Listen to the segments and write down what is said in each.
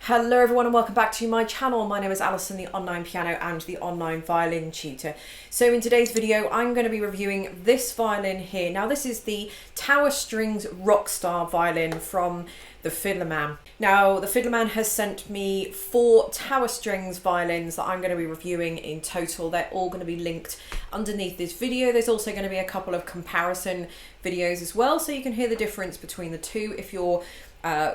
Hello everyone and welcome back to my channel. My name is Alison, the online piano and the online violin tutor. So in today's video I'm going to be reviewing this violin here. Now this is the Tower Strings Rockstar violin from the Fiddlerman. Now the Fiddlerman has sent me 4 Tower Strings violins that I'm going to be reviewing in total. They're all going to be linked underneath this video. There's also going to be a couple of comparison videos as well, so you can hear the difference between the two if you're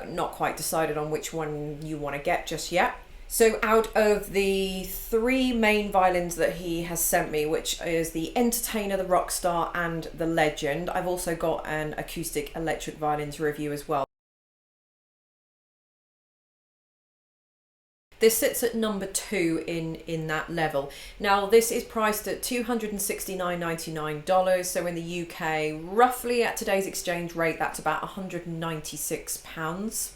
not quite decided on which one you want to get just yet. So out of the 3 main violins that he has sent me, which is the Entertainer, the Rockstar and the Legend, I've also got an acoustic electric violin to review as well. This sits at number 2 in that level. Now this is priced at $269.99, so in the UK, roughly at today's exchange rate, that's about £196.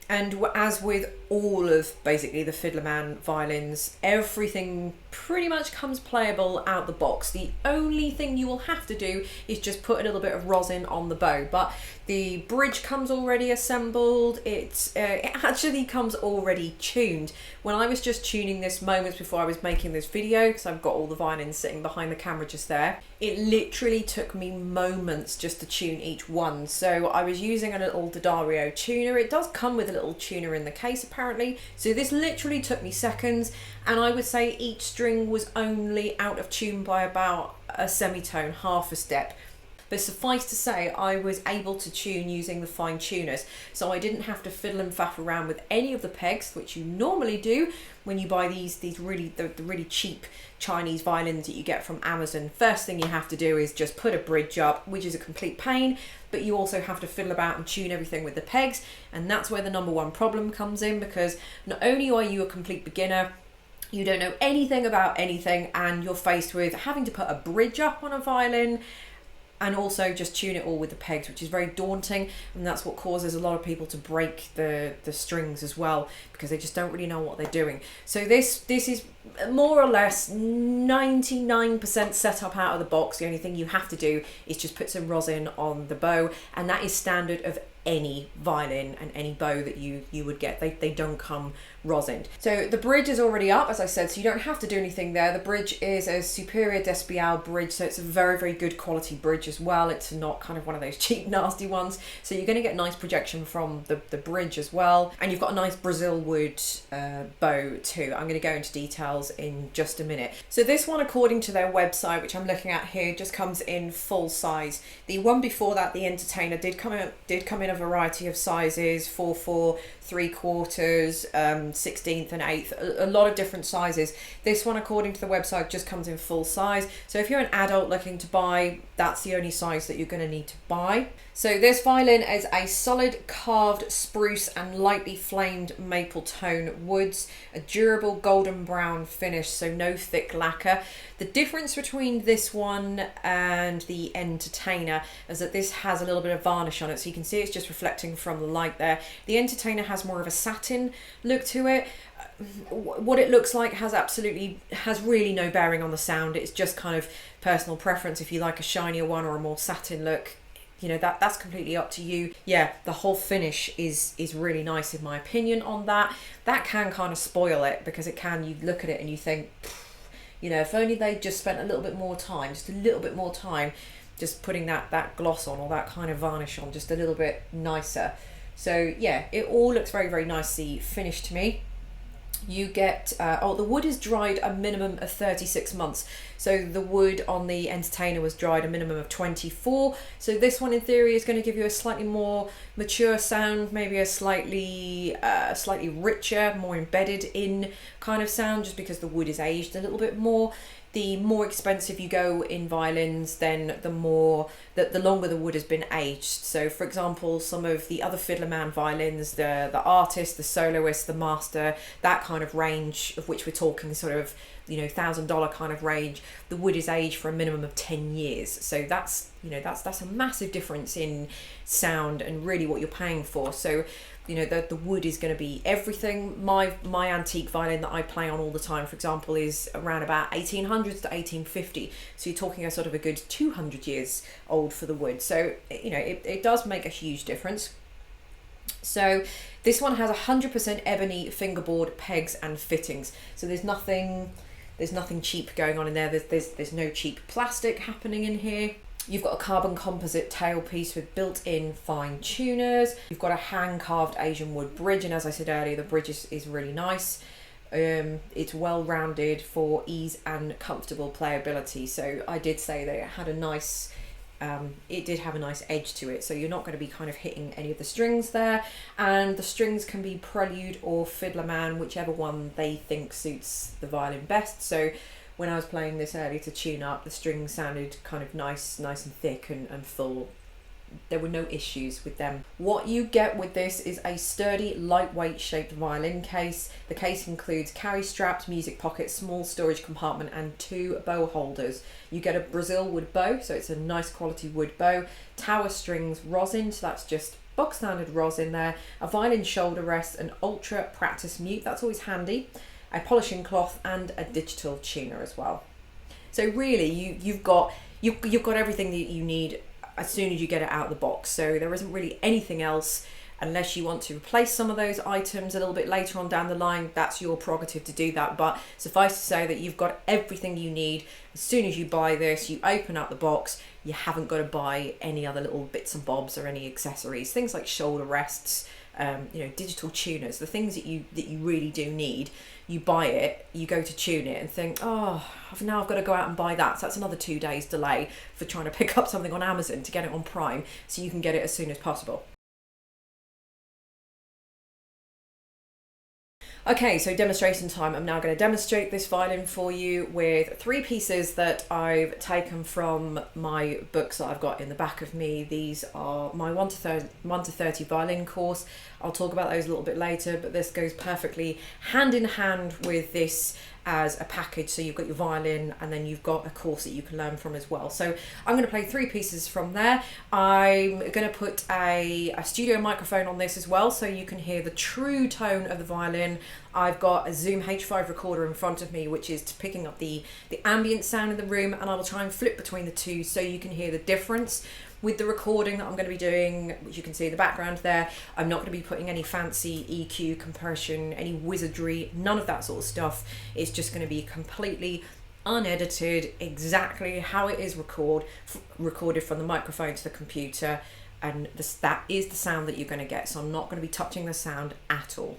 And as with all of basically the Fiddlerman violins, everything pretty much comes playable out the box. The only thing you will have to do is just put a little bit of rosin on the bow, but the bridge comes already assembled. It actually comes already tuned. When I was just tuning this moments before I was making this video, because I've got all the violins sitting behind the camera just there, it literally took me moments just to tune each one. So I was using a little D'Addario tuner. It does come with a little tuner in the case apparently, so this literally took me seconds, and I would say each string was only out of tune by about a semitone, half a step. But suffice to say, I was able to tune using the fine tuners, so I didn't have to fiddle and faff around with any of the pegs, which you normally do when you buy the really cheap Chinese violins that you get from Amazon. First thing you have to do is just put a bridge up, which is a complete pain, but you also have to fiddle about and tune everything with the pegs, and that's where the #1 problem comes in, because not only are you a complete beginner, you don't know anything about anything, and you're faced with having to put a bridge up on a violin and also just tune it all with the pegs, which is very daunting, and that's what causes a lot of people to break the strings as well, because they just don't really know what they're doing. So this is more or less 99% set up out of the box. The only thing you have to do is just put some rosin on the bow, and that is standard of any violin and any bow that you would get. They don't come rosined. So the bridge is already up, as I said, so you don't have to do anything there. The bridge is a Superior Despial bridge, so it's a very, very good quality bridge as well. It's not kind of one of those cheap, nasty ones. So you're going to get nice projection from the bridge as well. And you've got a nice Brazil wood bow too. I'm going to go into details in just a minute. So this one, according to their website, which I'm looking at here, just comes in full size. The one before that, the Entertainer, did come in a variety of sizes: 4/4, 3/4, 16th and 8th, a lot of different sizes. This one, according to the website, just comes in full size. So if you're an adult looking to buy, that's the only size that you're going to need to buy. So this violin is a solid carved spruce and lightly flamed maple tone woods, a durable golden brown finish, so no thick lacquer. The difference between this one and the Entertainer is that this has a little bit of varnish on it, so you can see it's just reflecting from the light there. The Entertainer has more of a satin look to it. What it looks like has really no bearing on the sound. It's just kind of personal preference. If you like a shinier one or a more satin look, you know, that's completely up to you. Yeah, the whole finish is really nice in my opinion on that. That can kind of spoil it, because it can, you look at it and you think, you know, if only they just spent a little bit more time, just a little bit more time, just putting that gloss on or that kind of varnish on just a little bit nicer. So yeah, it all looks very, very nicely finished to me. You get, the wood is dried a minimum of 36 months. So the wood on the Entertainer was dried a minimum of 24. So this one in theory is going to give you a slightly more mature sound, maybe a slightly richer, more embedded in kind of sound, just because the wood is aged a little bit more. The more expensive you go in violins, then the longer the wood has been aged. So for example, some of the other Fiddlerman violins, the Artist, the Soloist, the Master, that kind of range, of which we're talking sort of, you know, $1,000 kind of range, the wood is aged for a minimum of 10 years. So that's, you know, that's a massive difference in sound and really what you're paying for. So you know, the wood is going to be everything. My antique violin that I play on all the time, for example, is around about 1800s to 1850. So you're talking a sort of a good 200 years old hold for the wood. So, you know, it does make a huge difference. So this one has 100% ebony fingerboard pegs and fittings. So there's nothing cheap going on in there. There's no cheap plastic happening in here. You've got a carbon composite tailpiece with built-in fine tuners. You've got a hand-carved Asian wood bridge, and as I said earlier, the bridge is really nice. It's well rounded for ease and comfortable playability. So I did say that it had a nice, it did have a nice edge to it. So you're not going to be kind of hitting any of the strings there. And the strings can be prelude or fiddler man, whichever one they think suits the violin best. So when I was playing this earlier to tune up, the strings sounded kind of nice and thick and full. There were no issues with them. What you get with this is a sturdy, lightweight shaped violin case. The case includes carry straps, music pockets, small storage compartment and 2 bow holders. You get a Brazil wood bow, so it's a nice quality wood bow. Tower Strings rosin, so that's just box standard rosin there. A violin shoulder rest, an ultra practice mute, that's always handy. A polishing cloth and a digital tuner as well. So really you've got everything that you need as soon as you get it out of the box. So there isn't really anything else, unless you want to replace some of those items a little bit later on down the line. That's your prerogative to do that, but suffice to say that you've got everything you need. As soon as you buy this, you open up the box, you haven't got to buy any other little bits and bobs or any accessories, things like shoulder rests, you know, digital tuners, the things that you really do need. You buy it, you go to tune it and think, oh, now I've got to go out and buy that. So that's another 2 days delay for trying to pick up something on Amazon to get it on Prime, so you can get it as soon as possible. Okay, so demonstration time. I'm now going to demonstrate this violin for you with 3 pieces that I've taken from my books that I've got in the back of me. These are my 1 to 30 violin course. I'll talk about those a little bit later, but this goes perfectly hand in hand with this as a package. So you've got your violin and then you've got a course that you can learn from as well. So I'm going to play 3 pieces from there. I'm going to put a studio microphone on this as well, so you can hear the true tone of the violin. I've got a Zoom H5 recorder in front of me, which is picking up the ambient sound in the room, and I will try and flip between the two so you can hear the difference. With the recording that I'm going to be doing, which you can see in the background there, I'm not going to be putting any fancy EQ, compression, any wizardry, none of that sort of stuff. It's just going to be completely unedited, exactly how it is recorded from the microphone to the computer, and that is the sound that you're going to get. So I'm not going to be touching the sound at all.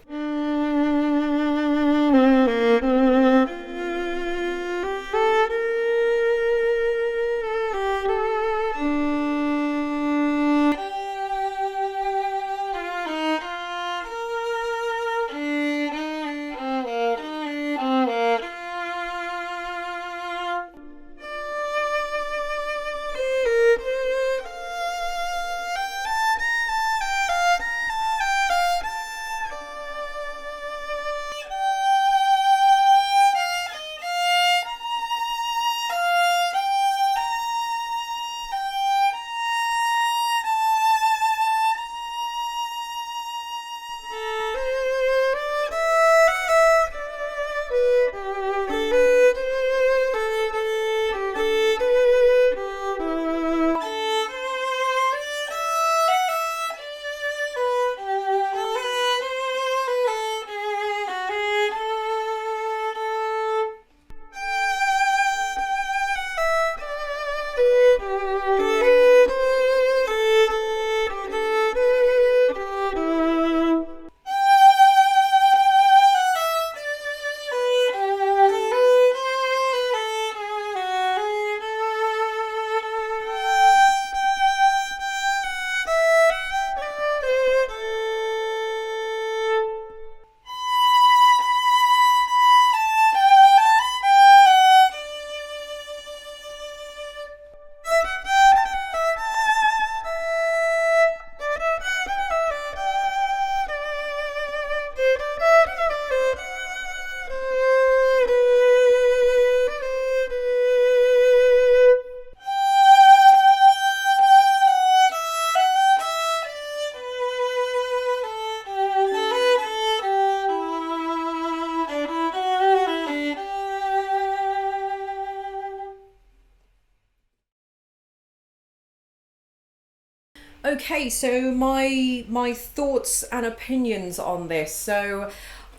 Okay, so my thoughts and opinions on this. So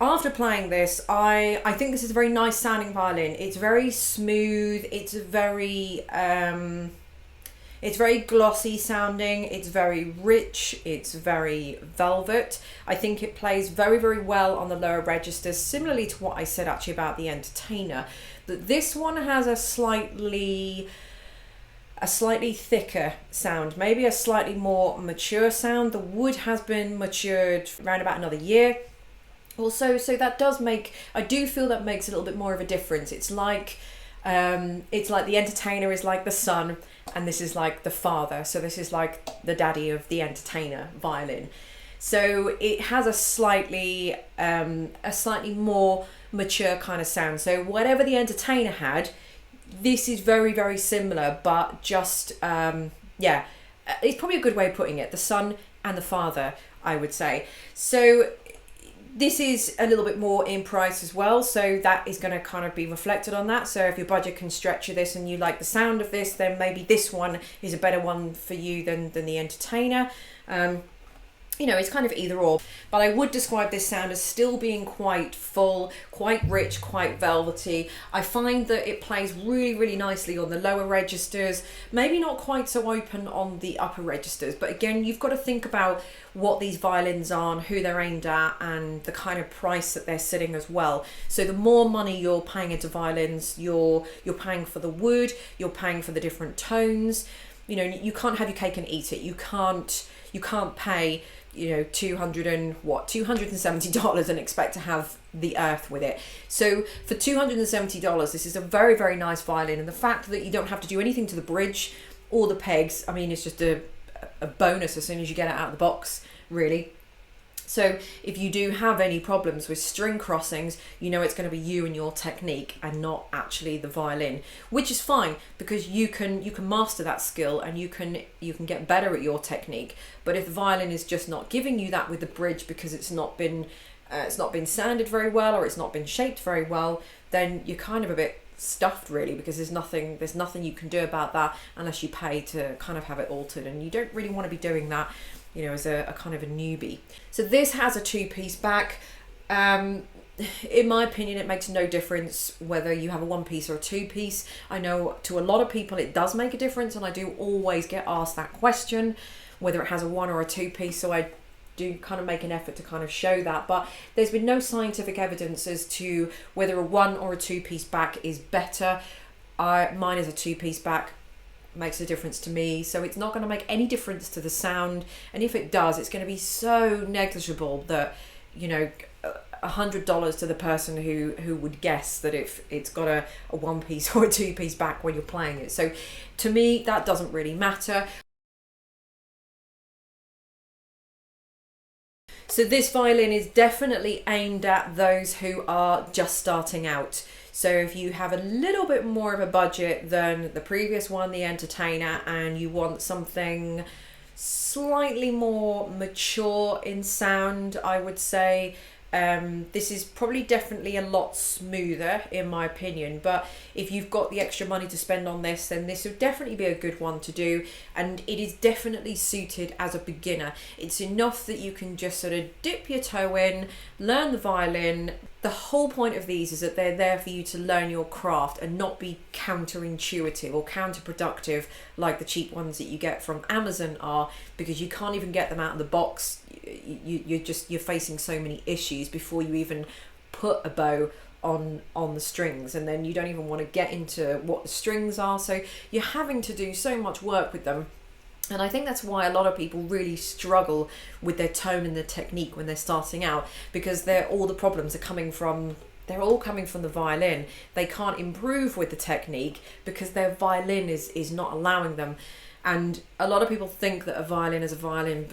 after playing this, I think this is a very nice sounding violin. It's very smooth. It's very glossy sounding. It's very rich. It's very velvet. I think it plays very, very well on the lower registers, similarly to what I said actually about the Entertainer. That this one has a slightly thicker sound, maybe a slightly more mature sound. The wood has been matured around about another year also, so that does make, I do feel that makes a little bit more of a difference. It's like the Entertainer is like the son, and this is like the father. So this is like the daddy of the Entertainer violin. So it has a slightly more mature kind of sound. So whatever the Entertainer had, this is very, very similar, but just, yeah, it's probably a good way of putting it. The son and the father, I would say. So this is a little bit more in price as well, so that is going to kind of be reflected on that. So if your budget can stretch you this and you like the sound of this, then maybe this one is a better one for you than the Entertainer. You know, it's kind of either or, but I would describe this sound as still being quite full, quite rich, quite velvety. I find that it plays really, really nicely on the lower registers, maybe not quite so open on the upper registers, but again, you've got to think about what these violins are and who they're aimed at and the kind of price that they're sitting as well. So the more money you're paying into violins, you're paying for the wood, you're paying for the different tones. You know, you can't have your cake and eat it. You can't pay, you know, $270 and expect to have the earth with it. So for $270, this is a very, very nice violin, and the fact that you don't have to do anything to the bridge or the pegs, I mean, it's just a bonus as soon as you get it out of the box, really. So if you do have any problems with string crossings, you know it's going to be you and your technique and not actually the violin, which is fine because you can master that skill and you can get better at your technique. But if the violin is just not giving you that with the bridge because it's not been sanded very well or it's not been shaped very well, then you're kind of a bit stuffed really, because there's nothing you can do about that unless you pay to kind of have it altered, and you don't really want to be doing that, you know, as a kind of a newbie. So this has a two-piece back. In my opinion, it makes no difference whether you have a one-piece or a two-piece. I know to a lot of people it does make a difference, and I do always get asked that question, whether it has a one or a two-piece, so I do kind of make an effort to kind of show that, but there's been no scientific evidence as to whether a one or a two-piece back is better. Mine is a two-piece back, makes a difference to me, so it's not going to make any difference to the sound, and if it does, it's going to be so negligible that, you know, $100 to the person who would guess that if it's got a one-piece or a two-piece back when you're playing it. So to me, that doesn't really matter. So this violin is definitely aimed at those who are just starting out. So if you have a little bit more of a budget than the previous one, the Entertainer, and you want something slightly more mature in sound, I would say, this is probably definitely a lot smoother in my opinion, but if you've got the extra money to spend on this, then this would definitely be a good one to do, and it is definitely suited as a beginner. It's enough that you can just sort of dip your toe in, learn the violin. The whole point of these is that they're there for you to learn your craft and not be counterintuitive or counterproductive like the cheap ones that you get from Amazon are, because you can't even get them out of the box. You're facing so many issues before you even put a bow on the strings, and then you don't even want to get into what the strings are, so you're having to do so much work with them. And I think that's why a lot of people really struggle with their tone and their technique when they're starting out, because all the problems are coming from, they're all coming from the violin. They can't improve with the technique because their violin is not allowing them. And a lot of people think that a violin is a violin,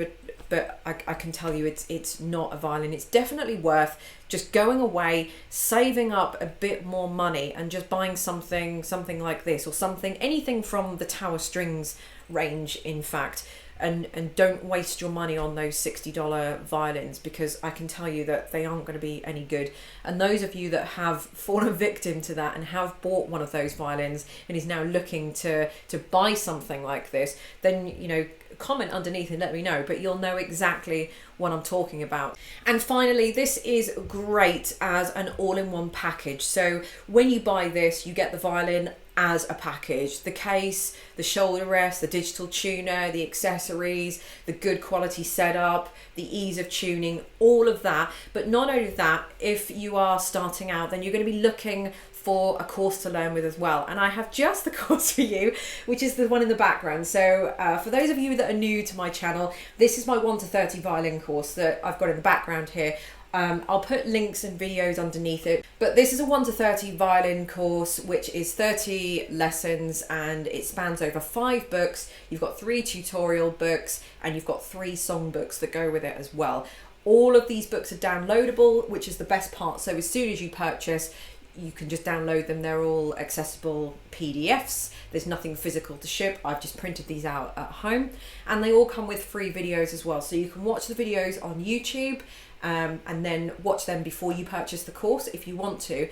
but I can tell you it's not a violin. It's definitely worth just going away, saving up a bit more money and just buying something like this, or anything from the Tower Strings range, in fact. and don't waste your money on those $60 violins, because I can tell you that they aren't going to be any good. And those of you that have fallen victim to that and have bought one of those violins and is now looking to buy something like this, then, you know, comment underneath and let me know, but you'll know exactly what I'm talking about. And finally, this is great as an all-in-one package. So when you buy this, you get the violin as a package: the case, the shoulder rest, the digital tuner, the accessories, the good quality setup, the ease of tuning, all of that. But not only that, if you are starting out, then you're going to be looking for a course to learn with as well. And I have just the course for you, which is the one in the background. So for those of you that are new to my channel, this is my 1 to 30 violin course that I've got in the background here. I'll put links and videos underneath it, but this is a 1 to 30 violin course, which is 30 lessons, and it spans over 5 books. You've got 3 tutorial books, and you've got 3 song books that go with it as well. All of these books are downloadable, which is the best part. So as soon as you purchase, you can just download them. They're all accessible PDFs. There's nothing physical to ship. I've just printed these out at home, and they all come with free videos as well. So you can watch the videos on YouTube and then watch them before you purchase the course if you want to.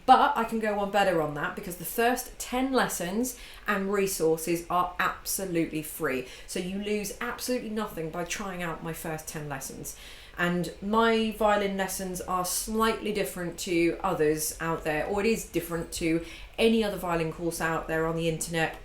But I can go one better on that, because the first 10 lessons and resources are absolutely free. So you lose absolutely nothing by trying out my first 10 lessons. And my violin lessons are slightly different to others out there, or it is different to any other violin course out there on the internet,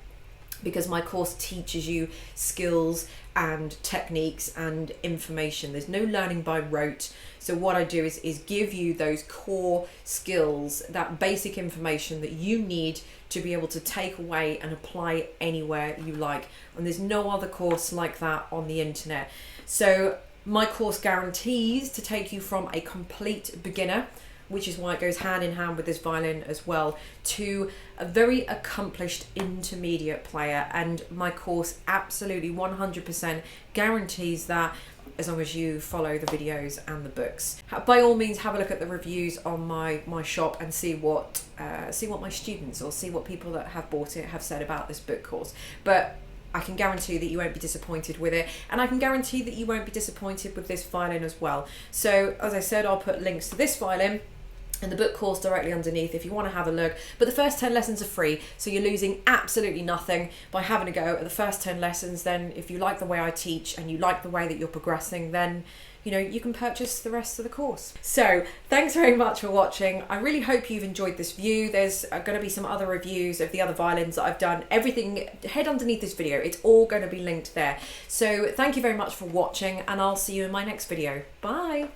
because my course teaches you skills and techniques and information. There's no learning by rote. So what I do is give you those core skills, that basic information that you need to be able to take away and apply anywhere you like. And there's no other course like that on the internet. So my course guarantees to take you from a complete beginner, which is why it goes hand in hand with this violin as well, to a very accomplished intermediate player. And my course absolutely 100% guarantees that, as long as you follow the videos and the books. By all means, have a look at the reviews on my shop and see what my students, or see what people that have bought it have said about this book course. But I can guarantee that you won't be disappointed with it, and I can guarantee that you won't be disappointed with this violin as well. So as I said, I'll put links to this violin and the book course directly underneath if you want to have a look. But the first 10 lessons are free, so you're losing absolutely nothing by having a go at the first 10 lessons. Then if you like the way I teach and you like the way that you're progressing, then you know, you can purchase the rest of the course. So thanks very much for watching. I really hope you've enjoyed this view. There's going to be some other reviews of the other violins that I've done. Everything, head underneath this video. It's all going to be linked there. So thank you very much for watching, and I'll see you in my next video. Bye.